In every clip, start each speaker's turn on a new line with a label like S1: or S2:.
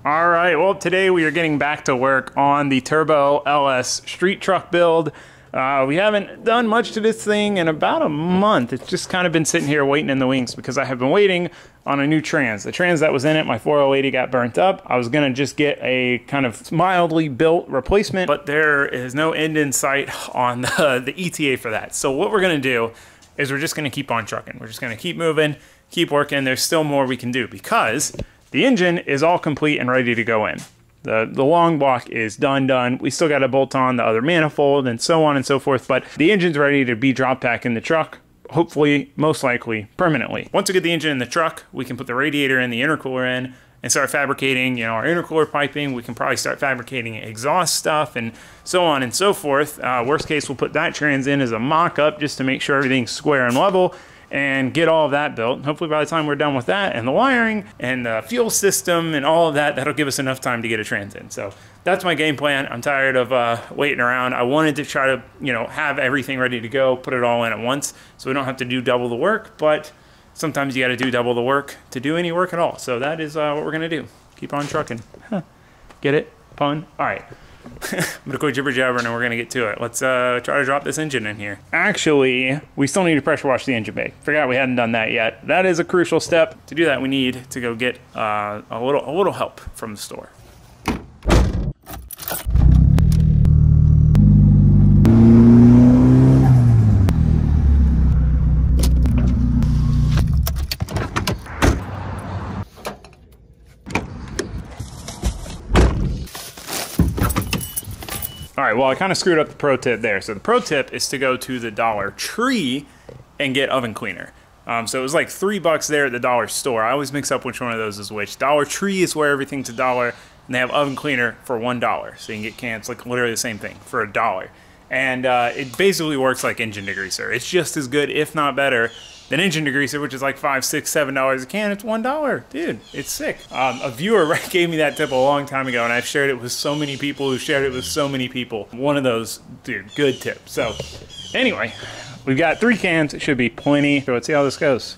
S1: All right, well, today we are getting back to work on the Turbo LS street truck build. We haven't done much to this thing in about a month. It's just kind of been sitting here waiting in the wings because I have been waiting on a new trans. The trans that was in it, my 4080, got burnt up. I was gonna just get a kind of mildly built replacement, but there is no end in sight on the ETA for that. So what we're gonna do is we're just gonna keep on trucking. We're just gonna keep moving, keep working. There's still more we can do because the engine is all complete and ready to go in. The long block is done. We still got to bolt on the other manifold and so on and so forth, but the engine's ready to be dropped back in the truck, hopefully, most likely, permanently. Once we get the engine in the truck, we can put the radiator and the intercooler in and start fabricating, our intercooler piping. We can probably start fabricating exhaust stuff and so on and so forth. Worst case, we'll put that trans in as a mock-up just to make sure everything's square and level, and get all of that built. Hopefully by the time we're done with that and the wiring and the fuel system and all of that, that'll give us enough time to get a trans in. So that's my game plan. I'm tired of waiting around. I wanted to try to, have everything ready to go, put it all in at once so we don't have to do double the work, but sometimes you gotta do double the work to do any work at all. So that is what we're gonna do. Keep on trucking. Get it? Pun? All right. I'm gonna quit jibber jabbering and we're gonna get to it. Let's try to drop this engine in here. Actually, we still need to pressure wash the engine bay. Forgot we hadn't done that yet. That is a crucial step. To do that, we need to go get a little help from the store. All right, well, I kind of screwed up the pro tip there. So the pro tip is to go to the Dollar Tree and get oven cleaner. So it was like $3 there at the dollar store. I always mix up which one of those is which. Dollar Tree is where everything's $1, and they have oven cleaner for $1. So you can get cans, like literally the same thing, for $1. And it basically works like engine degreaser. It's just as good, if not better, than engine degreaser, which is like $5, $6, $7 a can. It's $1. Dude, it's sick. A viewer gave me that tip a long time ago, and I've shared it with so many people who shared it with so many people. One of those, dude, good tip. So anyway, we've got 3 cans. It should be plenty. So let's see how this goes.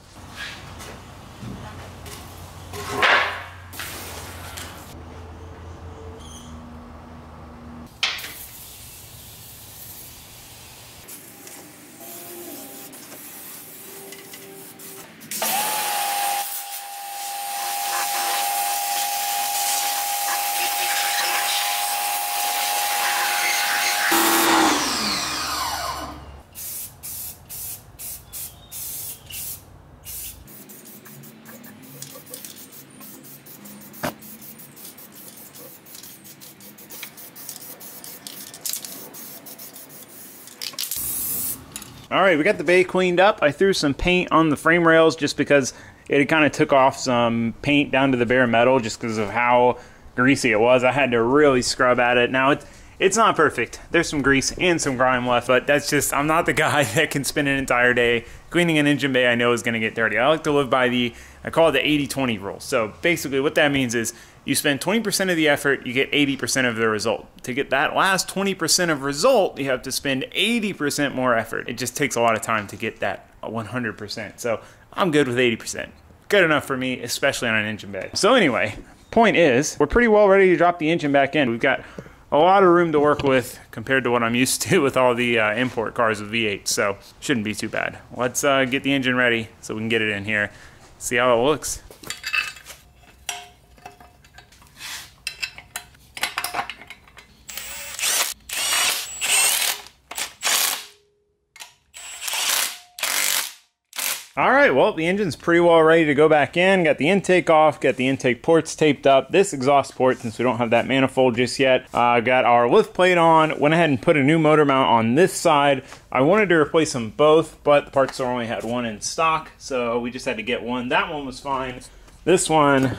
S1: All right, we got the bay cleaned up. I threw some paint on the frame rails just because it kind of took off some paint down to the bare metal just because of how greasy it was. I had to really scrub at it. Now, it's not perfect. There's some grease and some grime left, but that's just, I'm not the guy that can spend an entire day cleaning an engine bay I know is going to get dirty. I like to live by I call it the 80-20 rule. So basically what that means is you spend 20% of the effort, you get 80% of the result. To get that last 20% of result, you have to spend 80% more effort. It just takes a lot of time to get that 100%. So I'm good with 80%. Good enough for me, especially on an engine bay. So anyway, point is, we're pretty well ready to drop the engine back in. We've got a lot of room to work with compared to what I'm used to with all the import cars with V8, so shouldn't be too bad. Let's get the engine ready so we can get it in here, see how it looks. All right, well, the engine's pretty well ready to go back in. Got the intake off, got the intake ports taped up. This exhaust port, since we don't have that manifold just yet, got our lift plate on. Went ahead and put a new motor mount on this side. I wanted to replace them both, but the parts store only had one in stock, so we just had to get one. That one was fine. This one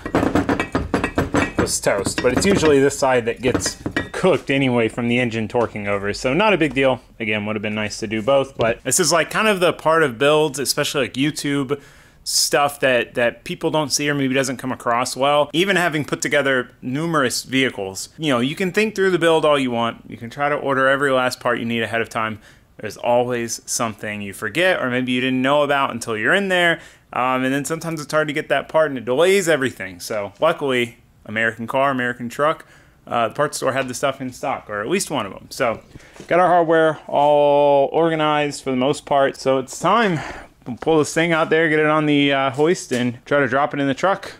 S1: was toast, but it's usually this side that gets cooked anyway from the engine torquing over, so not a big deal. Again, would have been nice to do both, but this is like kind of the part of builds, especially like YouTube stuff that people don't see or maybe doesn't come across well. Even having put together numerous vehicles, you can think through the build all you want. You can try to order every last part you need ahead of time. There's always something you forget or maybe you didn't know about until you're in there. And then sometimes it's hard to get that part and it delays everything. So luckily, American car, American truck, the parts store had the stuff in stock, or at least one of them. So got our hardware all organized for the most part. So it's time to pull this thing out there, get it on the hoist, and try to drop it in the truck.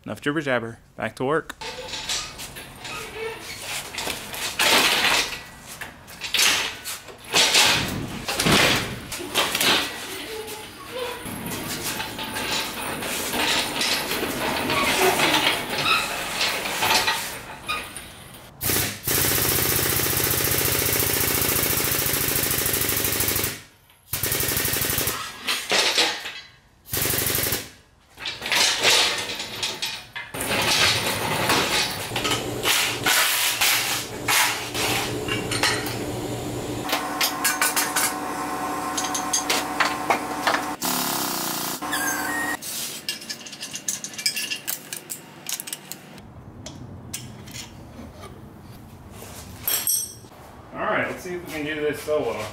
S1: Enough jibber jabber. Back to work. Alright, let's see if we can do this solo.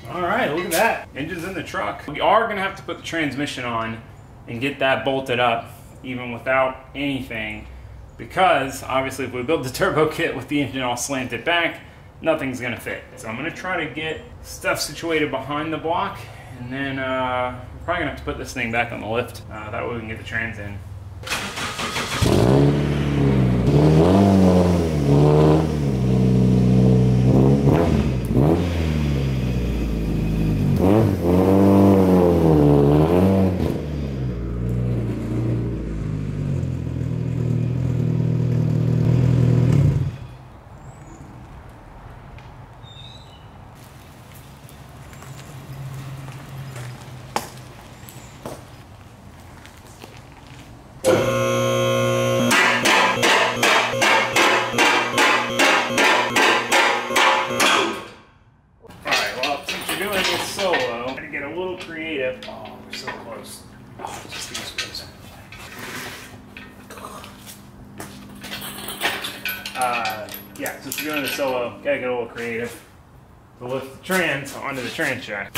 S1: Alright, look at that. Engine's in the truck. We are going to have to put the transmission on and get that bolted up even without anything, because obviously if we build the turbo kit with the engine all slanted back, nothing's going to fit. So I'm going to try to get stuff situated behind the block, and then we're probably going to have to put this thing back on the lift. That way we can get the trans in. Solo. I'm gonna get a little creative. Oh, we're so close. Oh, just these ways. Yeah, since we're doing the solo, gotta get a little creative to lift the trans onto the trans shack.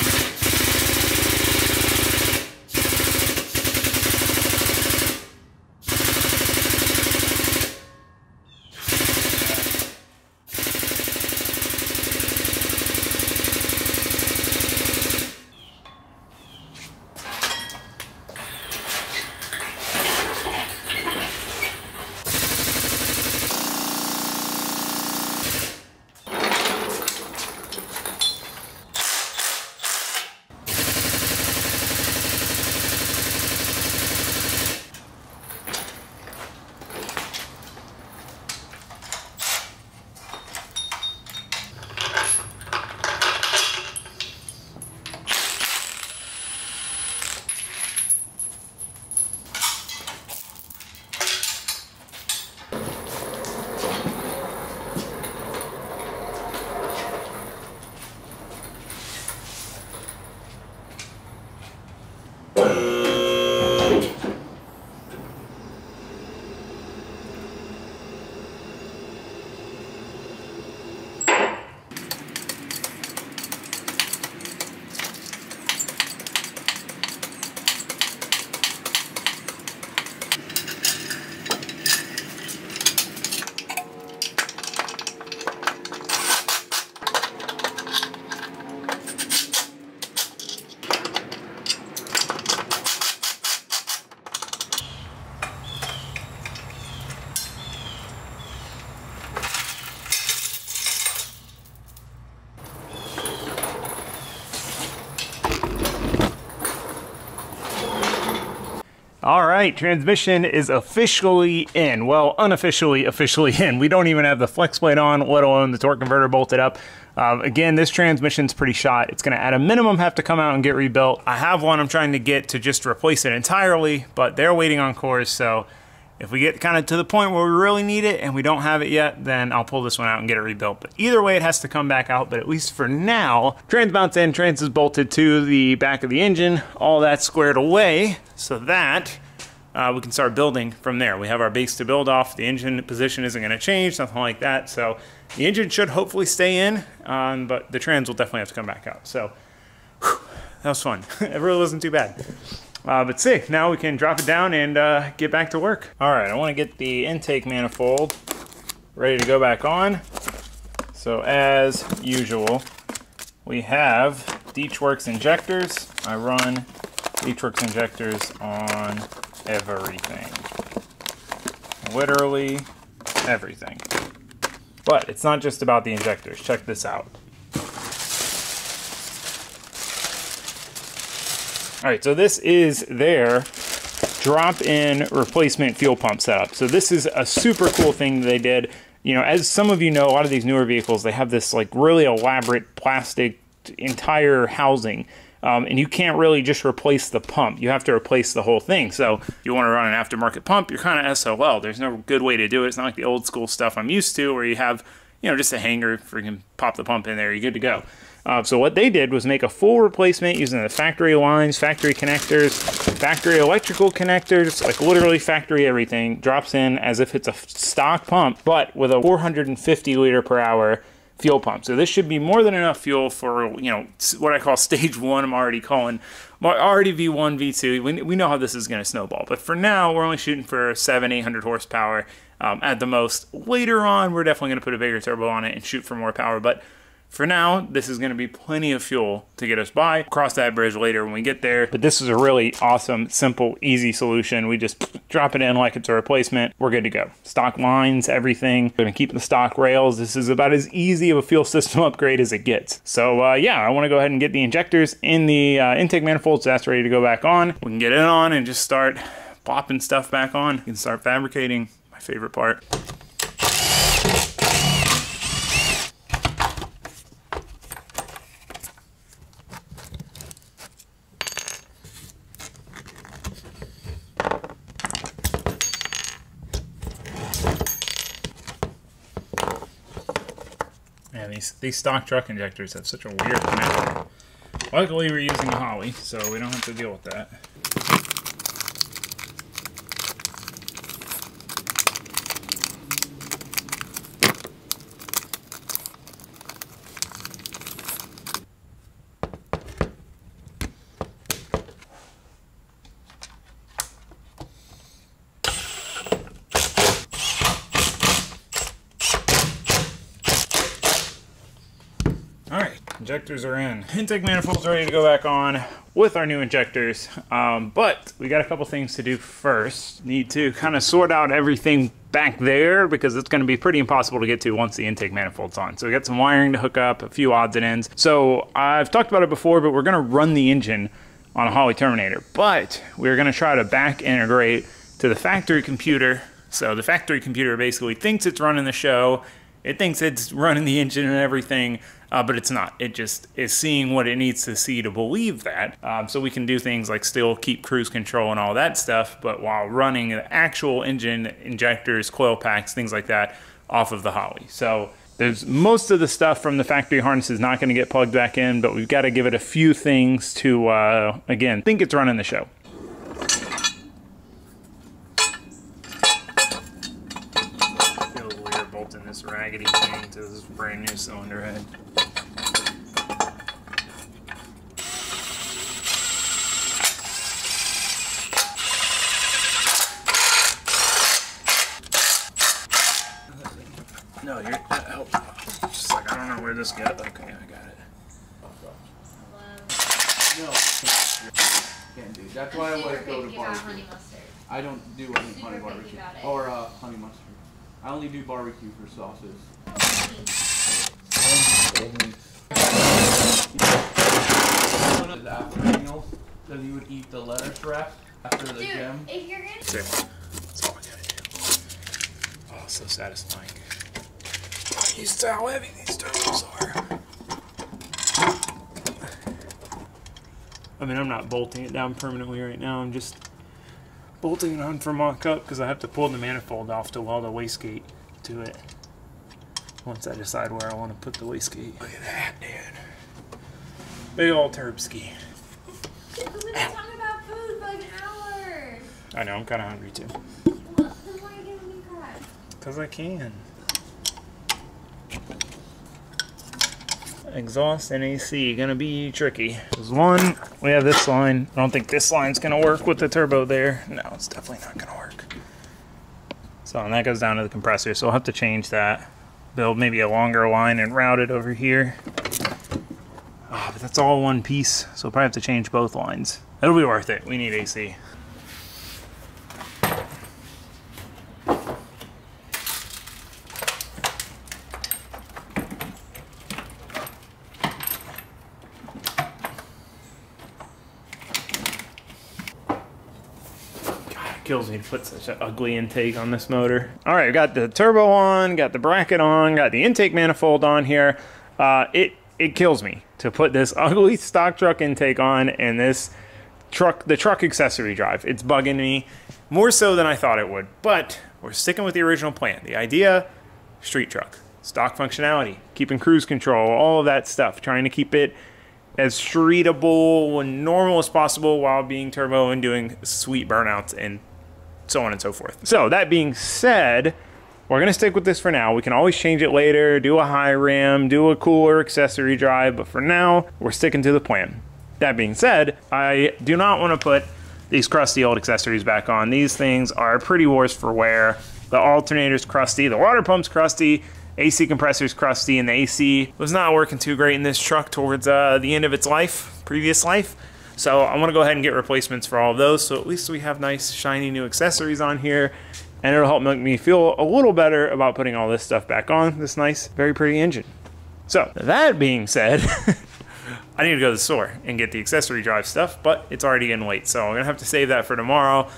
S1: right, transmission is officially in. Well, unofficially, officially in. We don't even have the flex plate on, let alone the torque converter bolted up. Again, this transmission's pretty shot. It's gonna at a minimum have to come out and get rebuilt. I have one I'm trying to get to just replace it entirely, but they're waiting on cores, so if we get kind of to the point where we really need it and we don't have it yet, then I'll pull this one out and get it rebuilt. But either way, it has to come back out, but at least for now, trans mounts in, trans is bolted to the back of the engine, all that's squared away so that we can start building from there. We have our base to build off. The engine position isn't gonna change, nothing like that. So the engine should hopefully stay in, but the trans will definitely have to come back out. So whew, that was fun. It really wasn't too bad. But sick, now we can drop it down and get back to work. All right, I wanna get the intake manifold ready to go back on. So as usual, we have Deechworks injectors. I run Deechworks injectors on everything. Literally everything. But it's not just about the injectors, check this out. All right, so this is their drop-in replacement fuel pump setup. So this is a super cool thing they did. You know, as some of you know, a lot of these newer vehicles, they have this like really elaborate plastic entire housing. And you can't really just replace the pump. You have to replace the whole thing. So if you want to run an aftermarket pump, you're kind of SOL. There's no good way to do it. It's not like the old school stuff I'm used to where you have, you know, just a hanger, freaking pop the pump in there, you're good to go. So what they did was make a full replacement using the factory lines, factory connectors, factory electrical connectors, like literally factory everything, drops in as if it's a stock pump, but with a 450 liter per hour fuel pump. So this should be more than enough fuel for, you know, what I call stage one. I'm already calling, already V1, V2. We know how this is going to snowball. But for now, we're only shooting for 700-800 horsepower at the most. Later on, we're definitely going to put a bigger turbo on it and shoot for more power. But for now, this is going to be plenty of fuel to get us by. Cross that bridge later when we get there. But this is a really awesome, simple, easy solution. We just drop it in like it's a replacement. We're good to go. Stock lines, everything. We're going to keep the stock rails. This is about as easy of a fuel system upgrade as it gets. So yeah, I want to go ahead and get the injectors in the intake manifold so that's ready to go back on. We can get it on and just start popping stuff back on. We can start fabricating, my favorite part. Yeah, these stock truck injectors have such a weird connector. Luckily, we're using a Holly, so we don't have to deal with that. Injectors are in. Intake manifold's ready to go back on with our new injectors, but we got a couple things to do first. Need to kind of sort out everything back there because it's going to be pretty impossible to get to once the intake manifold's on. So we got some wiring to hook up, a few odds and ends. So I've talked about it before, but we're going to run the engine on a Holley Terminator, but we're going to try to back integrate to the factory computer. So the factory computer basically thinks it's running the show. It thinks it's running the engine and everything, but it's not. It just is seeing what it needs to see to believe that. So we can do things like still keep cruise control and all that stuff, but while running the actual engine, injectors, coil packs, things like that off of the Holley. So there's most of the stuff from the factory harness is not going to get plugged back in, but we've got to give it a few things to, again, think it's running the show. This raggedy thing to this brand new cylinder head. No, that helps. Just like, I don't know where this goes. Okay, I got it.
S2: No. Can't do. That's why I always go to barbecue. I don't do any honey barbecue. Or honey mustard. I only do barbecue for sauces. After meals, then you would eat the lettuce wrap. After the gym.
S3: If you're gonna...
S1: That's all I gotta do. Oh, so satisfying. I'm used to how heavy these turbos are. I mean, I'm not bolting it down permanently right now. I'm just bolting it on for mock-up because I have to pull the manifold off to weld a wastegate to it. Once I decide where I want to put the wastegate. Look at that, dude. Big old turbski.
S3: We've been talking about food for an hour.
S1: I know, I'm kind of hungry too.
S3: Then why are you giving me crap?
S1: Because I can. Exhaust and AC gonna be tricky. There's one, we have this line. I don't think this line's gonna work with the turbo there. No, it's definitely not gonna work. So, and that goes down to the compressor, so I'll have to change that. Build maybe a longer line and route it over here. Oh, but that's all one piece, so I'll probably have to change both lines. It'll be worth it. We need AC. Kills me to put such an ugly intake on this motor. All right, got the turbo on, got the bracket on, got the intake manifold on here. It kills me to put this ugly stock truck intake on and this the truck accessory drive. It's bugging me more so than I thought it would, but we're sticking with the original plan. The idea, street truck, stock functionality, keeping cruise control, all of that stuff, trying to keep it as streetable and normal as possible while being turbo and doing sweet burnouts and so on and so forth. So that being said, we're gonna stick with this for now. We can always change it later, do a high ram, do a cooler accessory drive, but for now, we're sticking to the plan. That being said, I do not wanna put these crusty old accessories back on. These things are pretty worse for wear. The alternator's crusty, the water pump's crusty, AC compressor's crusty, and the AC was not working too great in this truck towards the end of its previous life. So I want to go ahead and get replacements for all of those, so at least we have nice shiny new accessories on here, and it'll help make me feel a little better about putting all this stuff back on this nice, very pretty engine. So that being said, I need to go to the store and get the accessory drive stuff, but it's already getting late, so I'm gonna have to save that for tomorrow.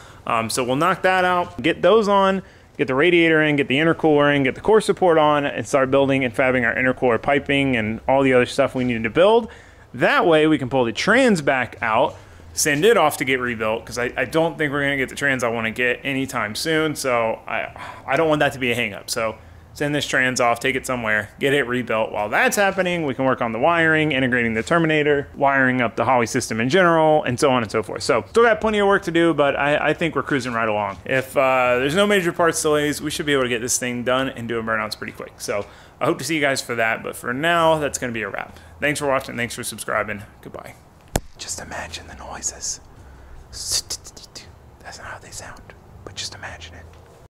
S1: So we'll knock that out, get those on, get the radiator in, get the intercooler in, get the core support on, and start building and fabbing our intercooler piping and all the other stuff we need to build. That way we can pull the trans back out, send it off to get rebuilt, because I don't think we're gonna get the trans I wanna get anytime soon, so I don't want that to be a hang up. So send this trans off, take it somewhere, get it rebuilt. While that's happening, we can work on the wiring, integrating the terminator, wiring up the Holly system in general, and so on and so forth. So still got plenty of work to do, but I think we're cruising right along. If there's no major parts delays, we should be able to get this thing done and doing burnouts pretty quick. So I hope to see you guys for that, but for now, that's gonna be a wrap. Thanks for watching, thanks for subscribing, goodbye. Just imagine the noises.